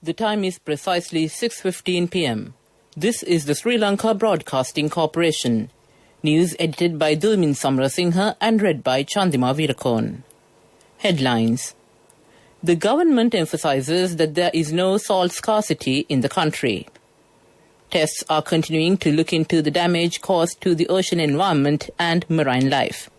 The time is precisely 6:15 p.m. This is the Sri Lanka Broadcasting Corporation. News edited by Dulmin Samrasinghe and read by Chandima Virakon. Headlines. The government emphasizes that there is no salt scarcity in the country. Tests are continuing to look into the damage caused to the ocean environment and marine life.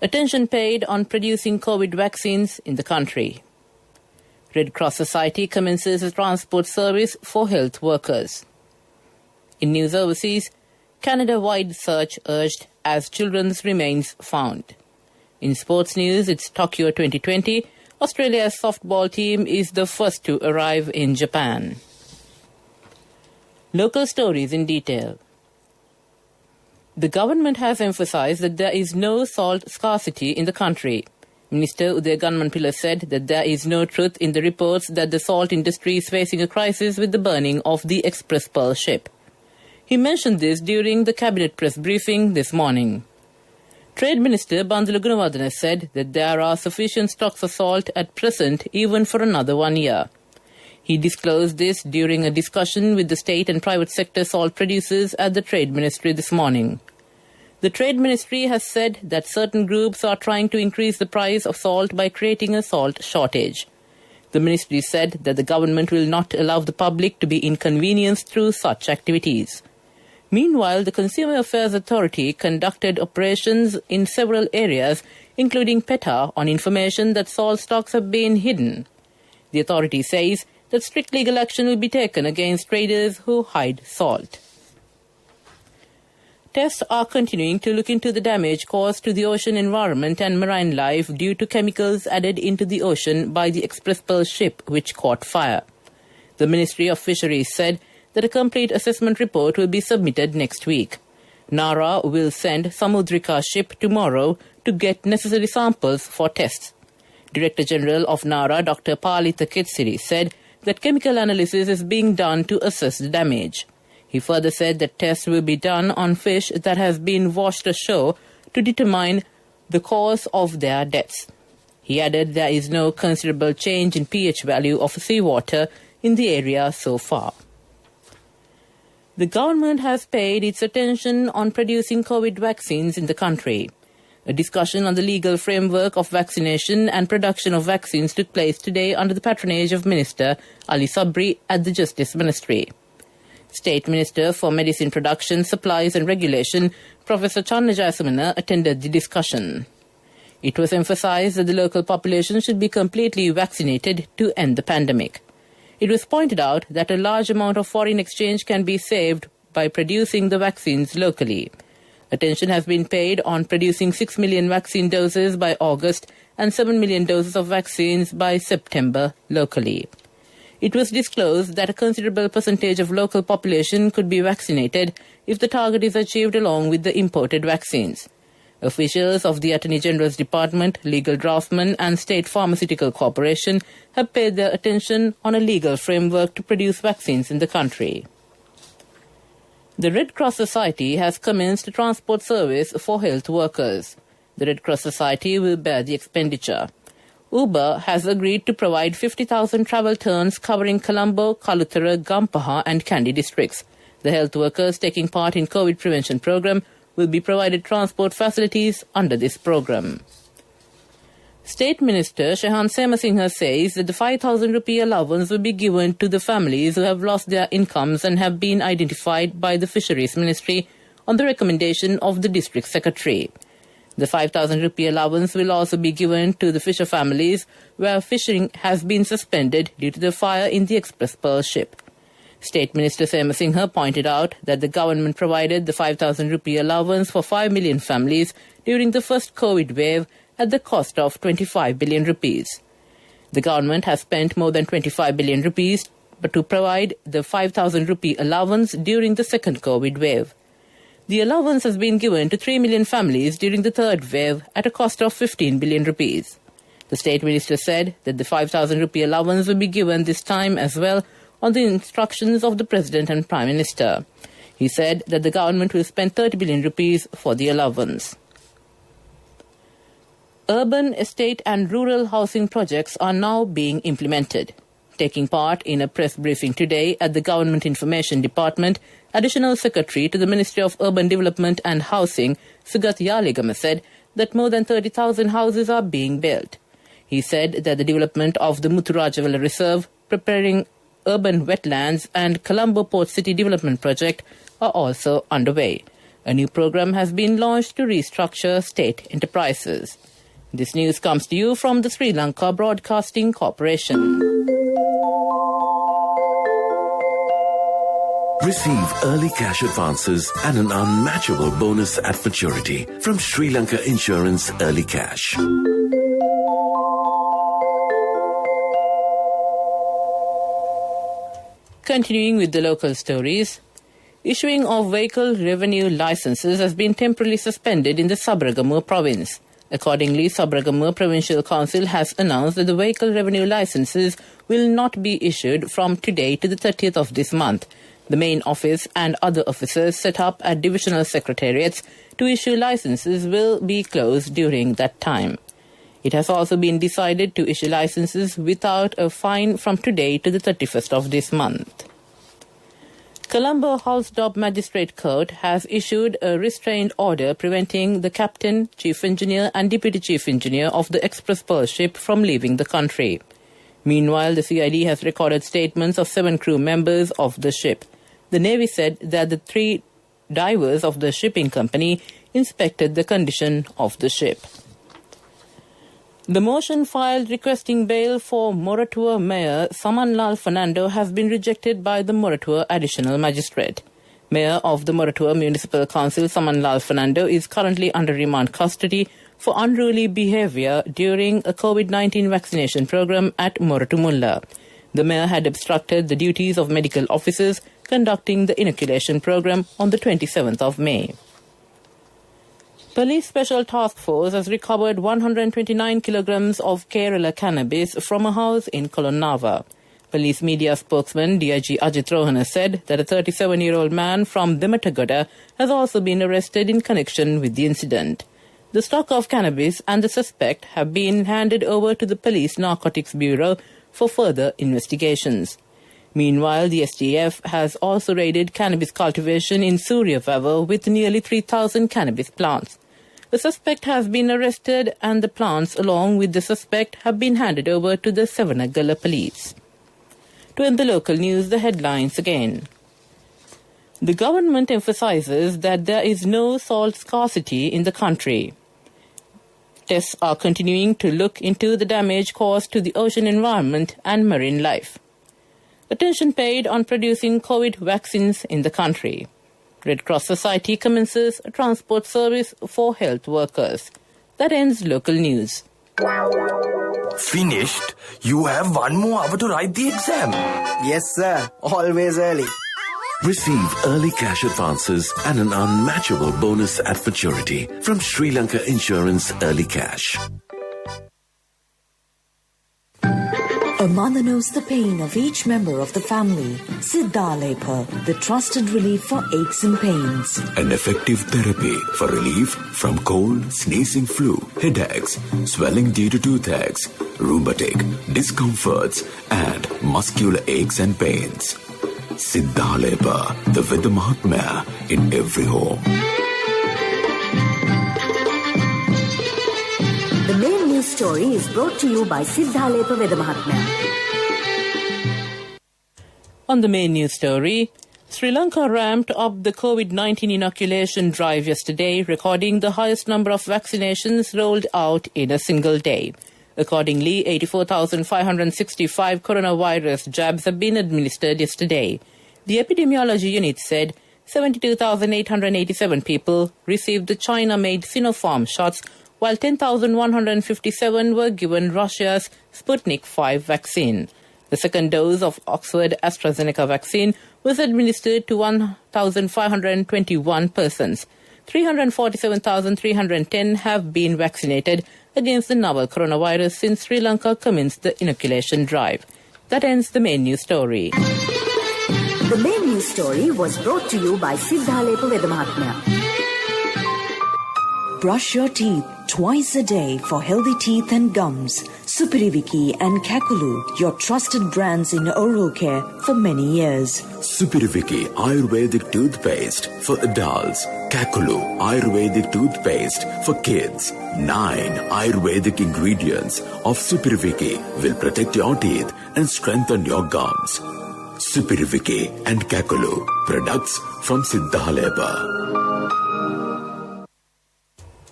Attention paid on producing COVID vaccines in the country. Red Cross Society commences a transport service for health workers. In news overseas, Canada-wide search urged as children's remains found. In sports news, it's Tokyo 2020. Australia's softball team is the first to arrive in Japan. Local stories in detail. The government has emphasized that there is no salt scarcity in the country. Minister Uday Ganmanpilla said that there is no truth in the reports that the salt industry is facing a crisis with the burning of the Express Pearl ship. He mentioned this during the cabinet press briefing this morning. Trade Minister Bandula Gunawardena said that there are sufficient stocks of salt at present even for another 1 year. He disclosed this during a discussion with the state and private sector salt producers at the Trade Ministry this morning. The Trade Ministry has said that certain groups are trying to increase the price of salt by creating a salt shortage. The ministry said that the government will not allow the public to be inconvenienced through such activities. Meanwhile, the Consumer Affairs Authority conducted operations in several areas, including PETA, on information that salt stocks have been hidden. The authority says that strict legal action will be taken against traders who hide salt. Tests are continuing to look into the damage caused to the ocean environment and marine life due to chemicals added into the ocean by the Express Pearl ship which caught fire. The Ministry of Fisheries said that a complete assessment report will be submitted next week. Nara will send Samudrika ship tomorrow to get necessary samples for tests. Director General of Nara, Dr. Palitha Ketsiri, said that chemical analysis is being done to assess the damage. He further said that tests will be done on fish that has been washed ashore to determine the cause of their deaths. He added there is no considerable change in pH value of seawater in the area so far. The government has paid its attention on producing COVID vaccines in the country. A discussion on the legal framework of vaccination and production of vaccines took place today under the patronage of Minister Ali Sabri at the Justice Ministry. State Minister for Medicine Production, Supplies and Regulation, Professor Channa Jayasamana, attended the discussion. It was emphasized that the local population should be completely vaccinated to end the pandemic. It was pointed out that a large amount of foreign exchange can be saved by producing the vaccines locally. Attention has been paid on producing 6 million vaccine doses by August and 7 million doses of vaccines by September locally. It was disclosed that a considerable percentage of local population could be vaccinated if the target is achieved along with the imported vaccines. Officials of the Attorney General's Department, Legal Draftsman and State Pharmaceutical Corporation have paid their attention on a legal framework to produce vaccines in the country. The Red Cross Society has commenced a transport service for health workers. The Red Cross Society will bear the expenditure. Uber has agreed to provide 50,000 travel turns covering Colombo, Kaluthara, Gampaha and Kandy districts. The health workers taking part in COVID prevention program will be provided transport facilities under this program. State Minister Shehan Semasinghe says that the 5,000 rupee allowance will be given to the families who have lost their incomes and have been identified by the Fisheries Ministry on the recommendation of the District Secretary. The 5,000 rupee allowance will also be given to the fisher families where fishing has been suspended due to the fire in the Express Pearl ship. State Minister Semasinghe pointed out that the government provided the 5,000 rupee allowance for 5 million families during the first COVID wave at the cost of 25 billion rupees. The government has spent more than 25 billion rupees to provide the 5,000 rupee allowance during the second COVID wave. The allowance has been given to 3 million families during the third wave at a cost of 15 billion rupees. The State Minister said that the 5,000 rupee allowance will be given this time as well on the instructions of the President and Prime Minister. He said that the government will spend 30 billion rupees for the allowance. Urban, estate and rural housing projects are now being implemented. Taking part in a press briefing today at the Government Information Department, Additional Secretary to the Ministry of Urban Development and Housing, Sugat Yaligama, said that more than 30,000 houses are being built. He said that the development of the Muthurajavala Reserve, preparing urban wetlands and Colombo Port City Development Project are also underway. A new program has been launched to restructure state enterprises. This news comes to you from the Sri Lanka Broadcasting Corporation. Receive early cash advances and an unmatchable bonus at maturity from Sri Lanka Insurance Early Cash. Continuing with the local stories, issuing of vehicle revenue licenses has been temporarily suspended in the Sabragamur province. Accordingly, Sabragamur Provincial Council has announced that the vehicle revenue licenses will not be issued from today to the 30th of this month. The main office and other offices set up at divisional secretariats to issue licenses will be closed during that time. It has also been decided to issue licenses without a fine from today to the 31st of this month. Colombo Housedorp Magistrate Court has issued a restraint order preventing the captain, chief engineer and deputy chief engineer of the Express Pearl ship from leaving the country. Meanwhile, the CID has recorded statements of 7 crew members of the ship. The Navy said that the 3 divers of the shipping company inspected the condition of the ship. The motion filed requesting bail for Moratuwa Mayor Samanlal Fernando has been rejected by the Moratuwa Additional Magistrate. Mayor of the Moratuwa Municipal Council Samanlal Fernando is currently under remand custody for unruly behaviour during a COVID-19 vaccination program at Moratumulla. The mayor had obstructed the duties of medical officers conducting the inoculation program on the 27th of May. Police Special Task Force has recovered 129 kilograms of Kerala cannabis from a house in Kolonnava. Police media spokesman DIG Ajit Rohana said that a 37-year-old man from Dematagada has also been arrested in connection with the incident. The stock of cannabis and the suspect have been handed over to the Police Narcotics Bureau for further investigations. Meanwhile, the STF has also raided cannabis cultivation in Suryavavu with nearly 3,000 cannabis plants. The suspect has been arrested and the plants along with the suspect have been handed over to the Savanagala police. To end the local news, the headlines again. The government emphasizes that there is no salt scarcity in the country. Tests are continuing to look into the damage caused to the ocean environment and marine life. Attention paid on producing COVID vaccines in the country. Red Cross Society commences a transport service for health workers. That ends local news. Finished? You have 1 more hour to write the exam. Yes, sir. Always early. Receive early cash advances and an unmatchable bonus at maturity from Sri Lanka Insurance Early Cash. A mother knows the pain of each member of the family. Siddhalepa, the trusted relief for aches and pains. An effective therapy for relief from cold, sneezing, flu, headaches, swelling due to toothaches, rheumatic, discomforts, and muscular aches and pains. Siddhalepa, the Veda Mahatmya in every home. The main news story is brought to you by Siddhalepa Veda Mahatmya. On the main news story, Sri Lanka ramped up the COVID-19 inoculation drive yesterday, recording the highest number of vaccinations rolled out in a single day. Accordingly, 84,565 coronavirus jabs have been administered yesterday. The epidemiology unit said 72,887 people received the China-made Sinopharm shots, while 10,157 were given Russia's Sputnik V vaccine. The second dose of Oxford AstraZeneca vaccine was administered to 1,521 persons. 347,310 have been vaccinated against the novel coronavirus since Sri Lanka commenced the inoculation drive. That ends the main news story. The main news story was brought to you by Siddhalepa Veda Mahatmya. Brush your teeth twice a day for healthy teeth and gums. Supiriviki and Kakulu, your trusted brands in oral care for many years. Supiriviki Ayurvedic toothpaste for adults. Kakulu Ayurvedic toothpaste for kids. 9 Ayurvedic ingredients of Supiriviki will protect your teeth and strengthen your gums. Supiriviki and Kakulu, products from SLBC.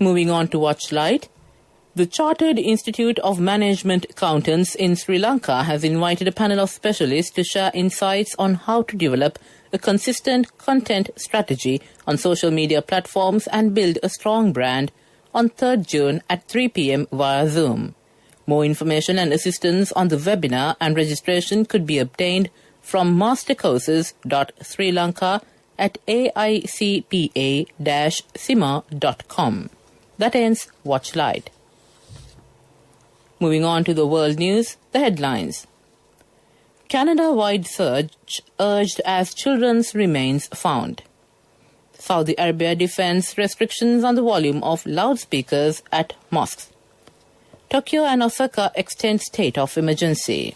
Moving on to Watchlight. The Chartered Institute of Management Accountants in Sri Lanka has invited a panel of specialists to share insights on how to develop a consistent content strategy on social media platforms and build a strong brand on 3rd June at 3 p.m. via Zoom. More information and assistance on the webinar and registration could be obtained from mastercourses.srilanka@aicpa-sima.com. That ends Watchlight. Moving on to the world news, the headlines. Canada-wide search urged as children's remains found. Saudi Arabia defends restrictions on the volume of loudspeakers at mosques. Tokyo and Osaka extend state of emergency.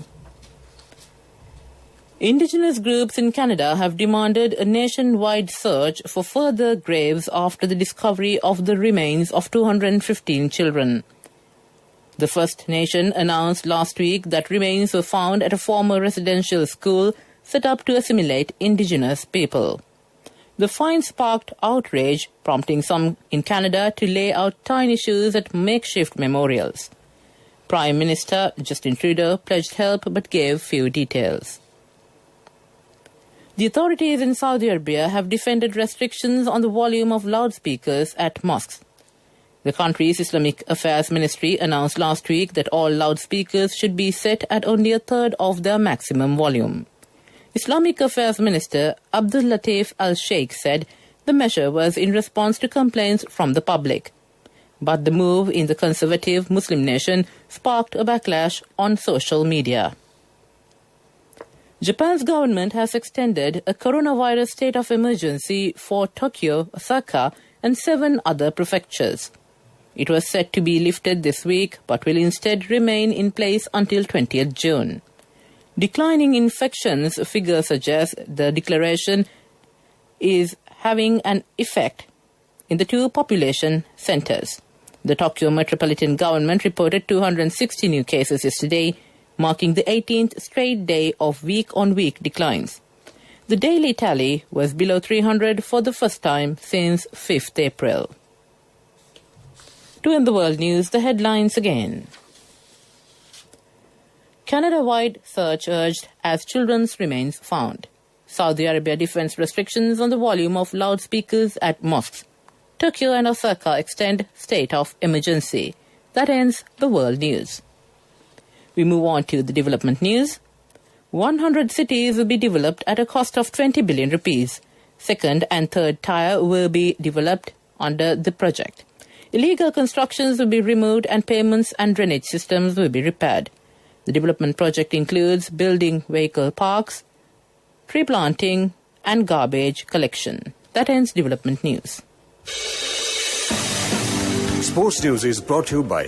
Indigenous groups in Canada have demanded a nationwide search for further graves after the discovery of the remains of 215 children. The First Nation announced last week that remains were found at a former residential school set up to assimilate Indigenous people. The find sparked outrage, prompting some in Canada to lay out tiny shoes at makeshift memorials. Prime Minister Justin Trudeau pledged help but gave few details. The authorities in Saudi Arabia have defended restrictions on the volume of loudspeakers at mosques. The country's Islamic Affairs Ministry announced last week that all loudspeakers should be set at only a third of their maximum volume. Islamic Affairs Minister Abdul Latif Al-Sheikh said the measure was in response to complaints from the public. But the move in the conservative Muslim nation sparked a backlash on social media. Japan's government has extended a coronavirus state of emergency for Tokyo, Osaka, and 7 other prefectures. It was set to be lifted this week, but will instead remain in place until 20th June. Declining infections figures suggest the declaration is having an effect in the 2 population centers. The Tokyo metropolitan government reported 260 new cases yesterday, marking the 18th straight day of week-on-week declines. The daily tally was below 300 for the first time since 5th April. To end the world news, the headlines again. Canada-wide search urged as children's remains found. Saudi Arabia defends restrictions on the volume of loudspeakers at mosques. Tokyo and Osaka extend state of emergency. That ends the world news. We move on to the development news. 100 cities will be developed at a cost of 20 billion rupees. Second and third tier will be developed under the project. Illegal constructions will be removed and payments and drainage systems will be repaired. The development project includes building vehicle parks, tree planting, and garbage collection. That ends development news. Sports News is brought to you by...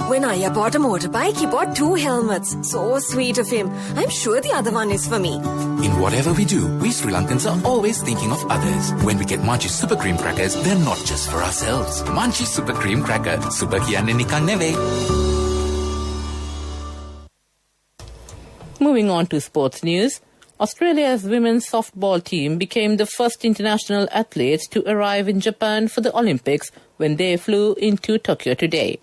When Aya bought a motorbike, he bought 2 helmets. So sweet of him. I'm sure the other one is for me. In whatever we do, we Sri Lankans are always thinking of others. When we get Munchie Super Cream Crackers, they're not just for ourselves. Munchie Super Cream Cracker. Super kiyanne nikan neve. Moving on to sports news. Australia's women's softball team became the first international athletes to arrive in Japan for the Olympics when they flew into Tokyo today.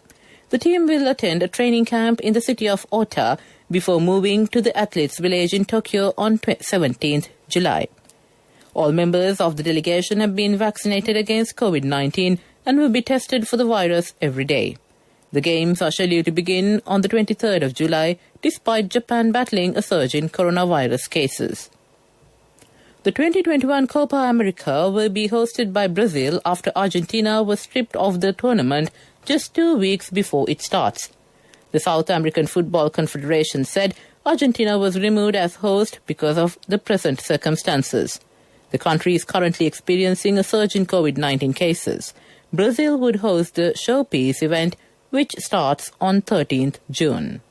The team will attend a training camp in the city of Ota before moving to the athletes' village in Tokyo on 17th July. All members of the delegation have been vaccinated against COVID-19 and will be tested for the virus every day. The games are scheduled to begin on the 23rd of July, despite Japan battling a surge in coronavirus cases. The 2021 Copa America will be hosted by Brazil after Argentina was stripped of the tournament just 2 weeks before it starts. The South American Football Confederation said Argentina was removed as host because of the present circumstances. The country is currently experiencing a surge in COVID-19 cases. Brazil would host the Showpiece event, which starts on 13th June.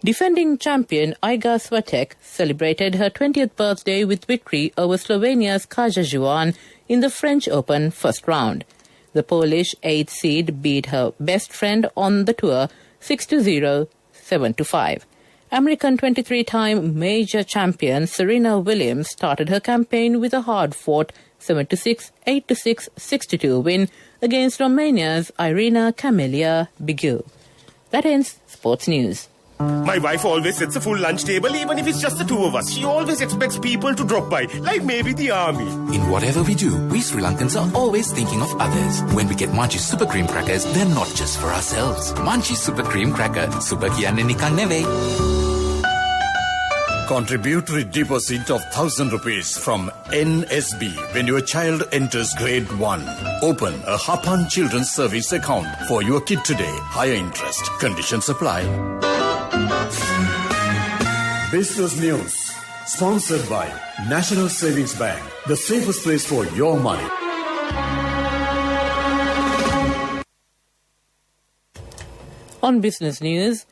Defending champion Iga Swiatek celebrated her 20th birthday with victory over Slovenia's Kaja Juan in the French Open first round. The Polish 8th seed beat her best friend on the tour 6-0, 7-5. American 23-time major champion Serena Williams started her campaign with a hard-fought 7-6, 8-6, 6-2 win against Romania's Irina Camelia Begu. That ends sports news. My wife always sets a full lunch table, even if it's just the two of us. She always expects people to drop by, like maybe the army. In whatever we do, we Sri Lankans are always thinking of others. When we get Manchi Super Cream Crackers, they're not just for ourselves. Manchi Super Cream Cracker, Super Kian Nikang Neve. Contributory deposit of 1,000 rupees from NSB when your child enters grade 1. Open a Hapan Children's Service account for your kid today. Higher interest. Conditions apply. Business News. Sponsored by National Savings Bank. The safest place for your money. On business news,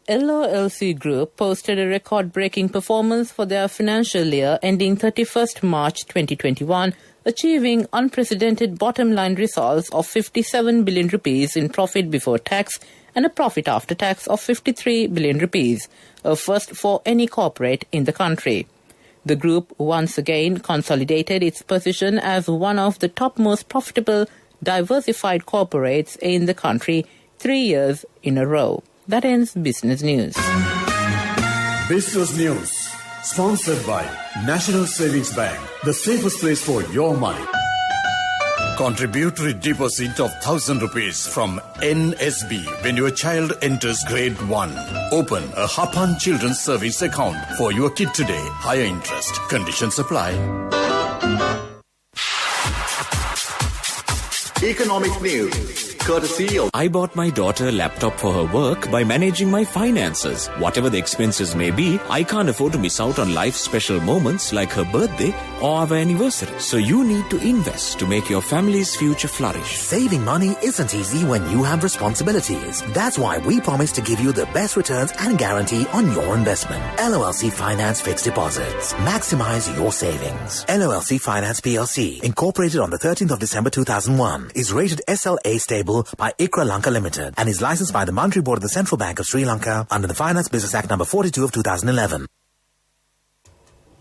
LOLC Group posted a record-breaking performance for their financial year ending 31st March 2021, achieving unprecedented bottom-line results of 57 billion rupees in profit before tax and a profit after tax of 53 billion rupees, a first for any corporate in the country. The group once again consolidated its position as one of the top most profitable diversified corporates in the country 3 years in a row. That ends business news. Business News. Sponsored by National Savings Bank. The safest place for your money. Contributory deposit of 1,000 rupees from NSB when your child enters grade 1. Open a Hapan Children's Service account for your kid today. Higher interest. Conditions apply. Economic news. Courtesy of I bought my daughter a laptop for her work by managing my finances. Whatever the expenses may be, I can't afford to miss out on life's special moments like her birthday or our anniversary. So you need to invest to make your family's future flourish. Saving money isn't easy when you have responsibilities. That's why we promise to give you the best returns and guarantee on your investment. LOLC Finance Fixed Deposits. Maximize your savings. LOLC Finance PLC, incorporated on the 13th of December 2001, is rated SLA stable by ICRA Lanka Limited and is licensed by the Monetary Board of the Central Bank of Sri Lanka under the Finance Business Act number 42 of 2011.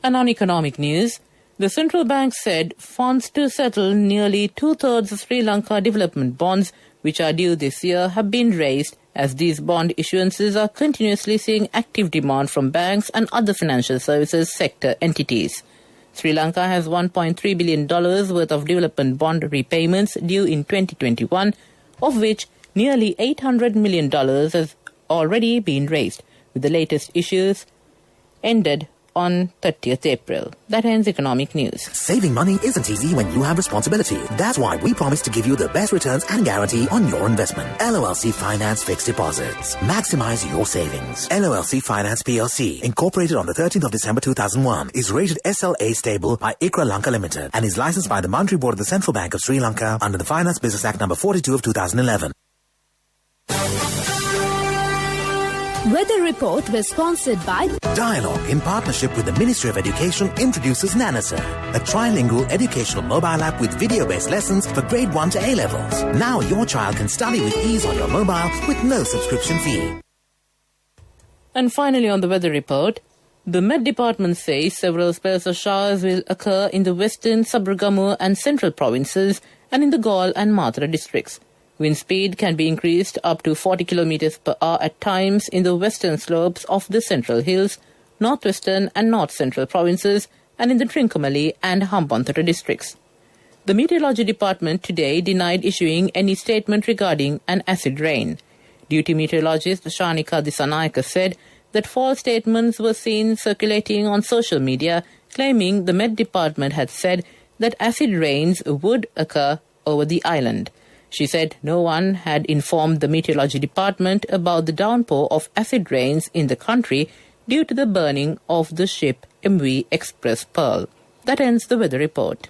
And on economic news, the central bank said funds to settle nearly two-thirds of Sri Lanka development bonds, which are due this year, have been raised as these bond issuances are continuously seeing active demand from banks and other financial services sector entities. Sri Lanka has $1.3 billion worth of development bond repayments due in 2021, of which nearly $800 million has already been raised, with the latest issues ended on 30th April. That ends economic news. Saving money isn't easy when you have responsibility. That's why we promise to give you the best returns and guarantee on your investment. LOLC Finance Fixed Deposits. Maximize your savings. LOLC Finance PLC, incorporated on the 13th of December 2001, is rated SLA stable by ICRA Lanka Limited and is licensed by the Monetary Board of the Central Bank of Sri Lanka under the Finance Business Act number 42 of 2011. Weather Report was sponsored by Dialogue, in partnership with the Ministry of Education, introduces Nanasir, a trilingual educational mobile app with video-based lessons for grade 1 to A-levels. Now your child can study with ease on your mobile with no subscription fee. And finally on the weather report, the Met Department says several spells of showers will occur in the western, Sabaragamu and central provinces and in the Galle and Mathura districts. Wind speed can be increased up to 40 km per hour at times in the western slopes of the Central Hills, northwestern and north-central provinces, and in the Trincomalee and Hambantota districts. The Meteorology Department today denied issuing any statement regarding an acid rain. Duty meteorologist Shanika Disanayaka said that false statements were seen circulating on social media, claiming the Met Department had said that acid rains would occur over the island. She said no one had informed the Meteorology Department about the downpour of acid rains in the country due to the burning of the ship MV Express Pearl. That ends the weather report.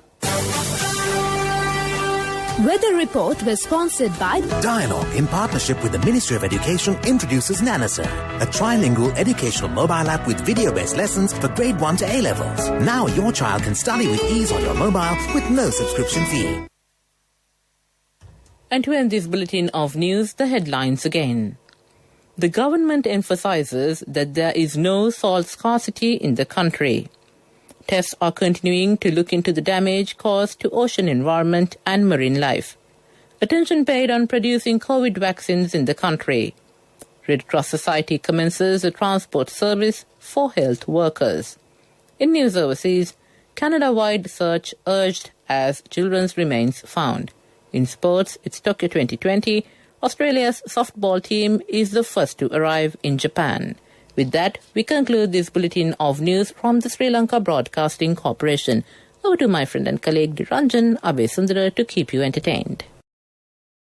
Weather Report was sponsored by Dialogue, in partnership with the Ministry of Education, introduces Nanasir, a trilingual educational mobile app with video-based lessons for grade 1 to A-levels. Now your child can study with ease on your mobile with no subscription fee. And to end this bulletin of news, the headlines again. The government emphasizes that there is no salt scarcity in the country. Tests are continuing to look into the damage caused to ocean environment and marine life. Attention paid on producing COVID vaccines in the country. Red Cross Society commences a transport service for health workers. In news overseas, Canada-wide search urged as children's remains found. In sports, it's Tokyo 2020. Australia's softball team is the first to arrive in Japan. With that, we conclude this bulletin of news from the Sri Lanka Broadcasting Corporation. Over to my friend and colleague Ranjan Abesundara to keep you entertained.